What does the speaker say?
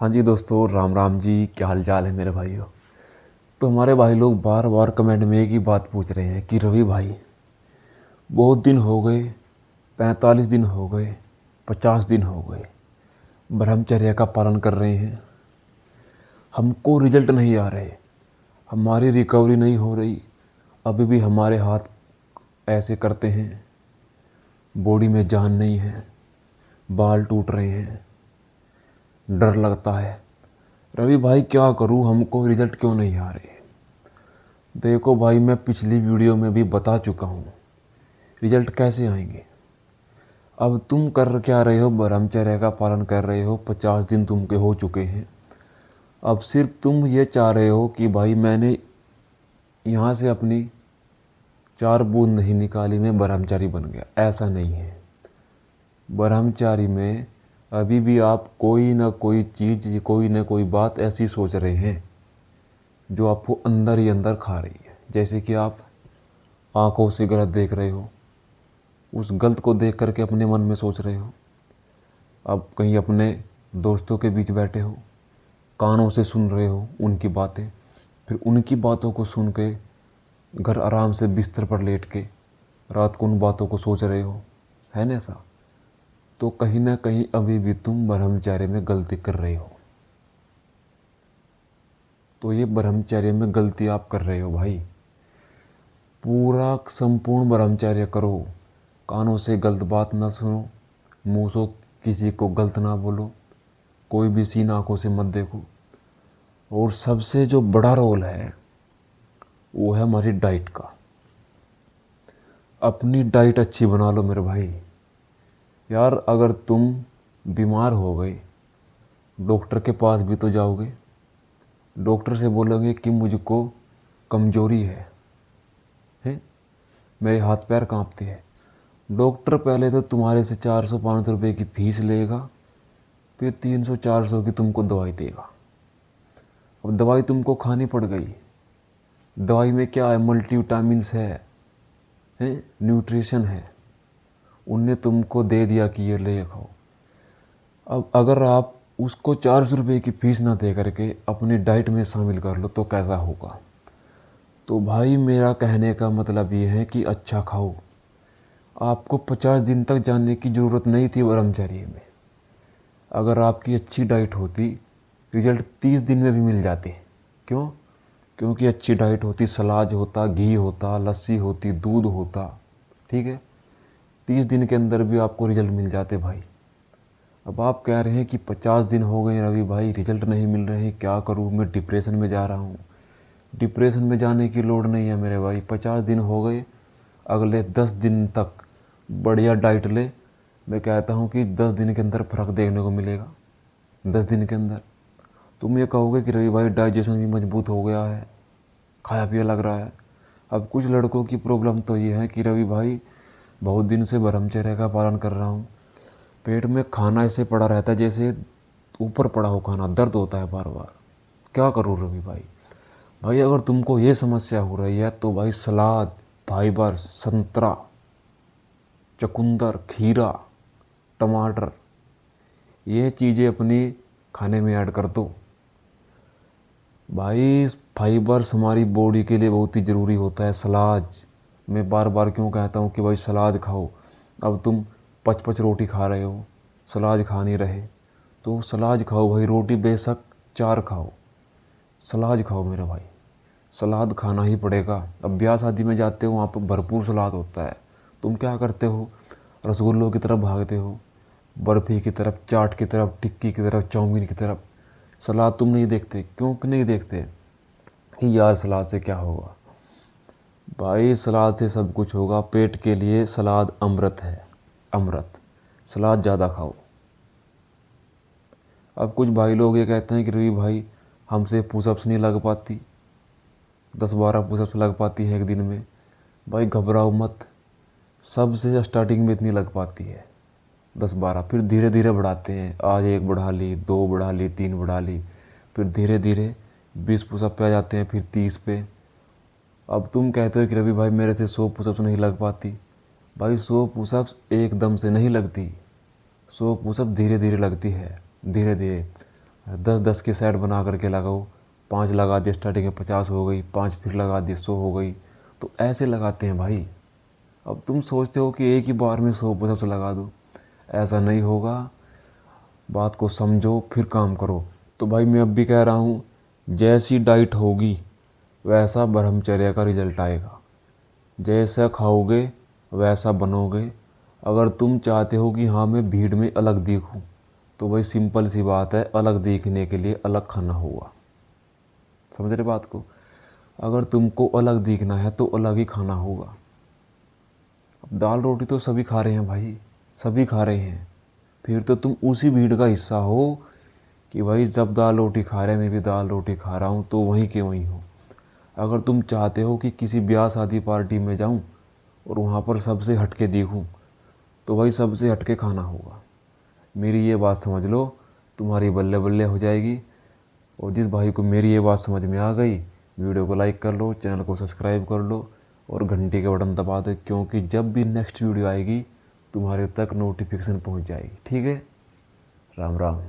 हाँ जी दोस्तों, राम राम जी। क्या हाल चाल है मेरे भाइयों। तो हमारे भाई लोग बार बार कमेंट में एक ही बात पूछ रहे हैं कि रवि भाई, बहुत दिन हो गए, 45 दिन हो गए, 50 दिन हो गए, ब्रह्मचर्य का पालन कर रहे हैं, हमको रिजल्ट नहीं आ रहे, हमारी रिकवरी नहीं हो रही, अभी भी हमारे हाथ ऐसे करते हैं, बॉडी में जान नहीं है, बाल टूट रहे हैं, डर लगता है। रवि भाई क्या करूं, हमको रिजल्ट क्यों नहीं आ रहे। देखो भाई, मैं पिछली वीडियो में भी बता चुका हूँ रिजल्ट कैसे आएंगे। अब तुम कर क्या रहे हो, ब्रह्मचर्य का पालन कर रहे हो, 50 दिन तुमके हो चुके हैं। अब सिर्फ तुम ये चाह रहे हो कि भाई मैंने यहाँ से अपनी 4 बूंद नहीं निकाली, मैं ब्रह्मचारी बन गया। ऐसा नहीं है। ब्रह्मचारी में अभी भी आप कोई ना कोई चीज़, कोई ना कोई बात ऐसी सोच रहे हैं जो आपको अंदर ही अंदर खा रही है। जैसे कि आप आंखों से गलत देख रहे हो, उस गलत को देख करके अपने मन में सोच रहे हो। अब कहीं अपने दोस्तों के बीच बैठे हो, कानों से सुन रहे हो उनकी बातें, फिर उनकी बातों को सुन के घर आराम से बिस्तर पर लेट के रात को उन बातों को सोच रहे हो, है ना ऐसा। तो कहीं ना कहीं अभी भी तुम ब्रह्मचर्य में गलती कर रहे हो। तो ये ब्रह्मचर्य में गलती आप कर रहे हो भाई। पूरा संपूर्ण ब्रह्मचर्य करो, कानों से गलत बात ना सुनो, मुंह से किसी को गलत ना बोलो, कोई भी सीन आंखों से मत देखो। और सबसे जो बड़ा रोल है वो है हमारी डाइट का। अपनी डाइट अच्छी बना लो मेरे भाई। यार अगर तुम बीमार हो गए, डॉक्टर के पास भी तो जाओगे, डॉक्टर से बोलोगे कि मुझको कमजोरी है, मेरे हाथ पैर कांपते हैं। डॉक्टर पहले तो तुम्हारे से 400-500 रुपये की फीस लेगा, फिर 300-400 की तुमको दवाई देगा। अब दवाई तुमको खानी पड़ गई। दवाई में क्या है, मल्टीविटामिन्स है, न्यूट्रिशन है, उनने तुमको दे दिया कि ये ले खाओ। अब अगर आप उसको 400 रुपये की फ़ीस ना दे करके अपनी डाइट में शामिल कर लो तो कैसा होगा। तो भाई मेरा कहने का मतलब ये है कि अच्छा खाओ। आपको 50 दिन तक जाने की ज़रूरत नहीं थी ब्रह्मचर्य में। अगर आपकी अच्छी डाइट होती, रिजल्ट 30 दिन में भी मिल जाते। क्यों? क्योंकि अच्छी डाइट होती, सलाद होता, घी होता, लस्सी होती, दूध होता, ठीक है, 30 दिन के अंदर भी आपको रिजल्ट मिल जाते भाई। अब आप कह रहे हैं कि 50 दिन हो गए रवि भाई, रिजल्ट नहीं मिल रहे, क्या करूँ, मैं डिप्रेशन में जा रहा हूँ। डिप्रेशन में जाने की लोड़ नहीं है मेरे भाई। 50 दिन हो गए, अगले 10 दिन तक बढ़िया डाइट ले। मैं कहता हूँ कि 10 दिन के अंदर फ़र्क देखने को मिलेगा। 10 दिन के अंदर तुम ये कहोगे कि रवि भाई डाइजेशन भी मजबूत हो गया है, खाया पिया लग रहा है। अब कुछ लड़कों की प्रॉब्लम तो ये है कि रवि भाई बहुत दिन से ब्रह्मचर्य का पालन कर रहा हूँ, पेट में खाना ऐसे पड़ा रहता है जैसे ऊपर पड़ा हो खाना, दर्द होता है बार बार। क्या करूँ रवि भाई। भाई अगर तुमको ये समस्या हो रही है तो भाई सलाद, फाइबर, संतरा, चुकंदर, खीरा, टमाटर, ये चीज़ें अपनी खाने में ऐड कर दो भाई। फाइबर्स हमारी बॉडी के लिए बहुत ही ज़रूरी होता है। सलाद, मैं बार बार क्यों कहता हूँ कि भाई सलाद खाओ। अब तुम 5-5 रोटी खा रहे हो, सलाद खा नहीं रहे, तो सलाद खाओ भाई। रोटी बेशक 4 खाओ, सलाद खाओ मेरे भाई। सलाद खाना ही पड़ेगा। अब ब्याह शादी में जाते हो, वहाँ पर भरपूर सलाद होता है, तुम क्या करते हो, रसगुल्लों की तरफ भागते हो, बर्फ़ी की तरफ, चाट की तरफ, टिक्की की तरफ, चाउमीन की तरफ। सलाद तुम नहीं देखते। क्यों नहीं देखते कि यार सलाद से क्या होगा। भाई सलाद से सब कुछ होगा। पेट के लिए सलाद अमृत है, अमृत। सलाद ज़्यादा खाओ। अब कुछ भाई लोग ये कहते हैं कि रवि भाई हमसे पुशअप्स नहीं लग पाती, 10-12 पुशअप्स लग पाती है एक दिन में। भाई घबराओ मत, सबसे स्टार्टिंग में इतनी लग पाती है 10-12, फिर धीरे धीरे बढ़ाते हैं। आज 1 बढ़ा ली, 2 बढ़ा ली, 3 बढ़ा ली, फिर धीरे धीरे 20 पुशअप पे आ जाते हैं, फिर 30 पे। अब तुम कहते हो कि रवि भाई मेरे से 100 पुशअप्स नहीं लग पाती। भाई 100 पुशअप्स एकदम से नहीं लगती, 100 पुशअप धीरे धीरे लगती है, धीरे धीरे। 10-10 की सेट बना करके लगाओ, 5 लगा दिए स्टार्टिंग में 50 हो गई, 5 फिर लगा दिए 100 हो गई। तो ऐसे लगाते हैं भाई। अब तुम सोचते हो कि एक ही बार में 100 पुशअप्स लगा दो, ऐसा नहीं होगा। बात को समझो फिर काम करो। तो भाई मैं अब भी कह रहा हूँ, जैसी डाइट होगी वैसा ब्रह्मचर्य का रिजल्ट आएगा। जैसा खाओगे वैसा बनोगे। अगर तुम चाहते हो कि हाँ मैं भीड़ में अलग दिखूँ, तो भाई सिंपल सी बात है, अलग दिखने के लिए अलग खाना होगा। समझ रहे बात को? अगर तुमको अलग दिखना है तो अलग ही खाना होगा। अब दाल रोटी तो सभी खा रहे हैं भाई, सभी खा रहे हैं। फिर तो तुम उसी भीड़ का हिस्सा हो कि भाई जब दाल रोटी खा रहे हैं मैं भी दाल रोटी खा रहा हूँ, तो वहीं के वहीं हो। अगर तुम चाहते हो कि किसी ब्याह शादी पार्टी में जाऊँ और वहाँ पर सबसे हटके दिखूँ, तो भाई सबसे हटके खाना होगा। मेरी ये बात समझ लो, तुम्हारी बल्ले बल्ले हो जाएगी। और जिस भाई को मेरी ये बात समझ में आ गई, वीडियो को लाइक कर लो, चैनल को सब्सक्राइब कर लो और घंटी के बटन दबा दो, क्योंकि जब भी नेक्स्ट वीडियो आएगी तुम्हारे तक नोटिफिकेशन पहुंच जाएगी। ठीक है? राम राम।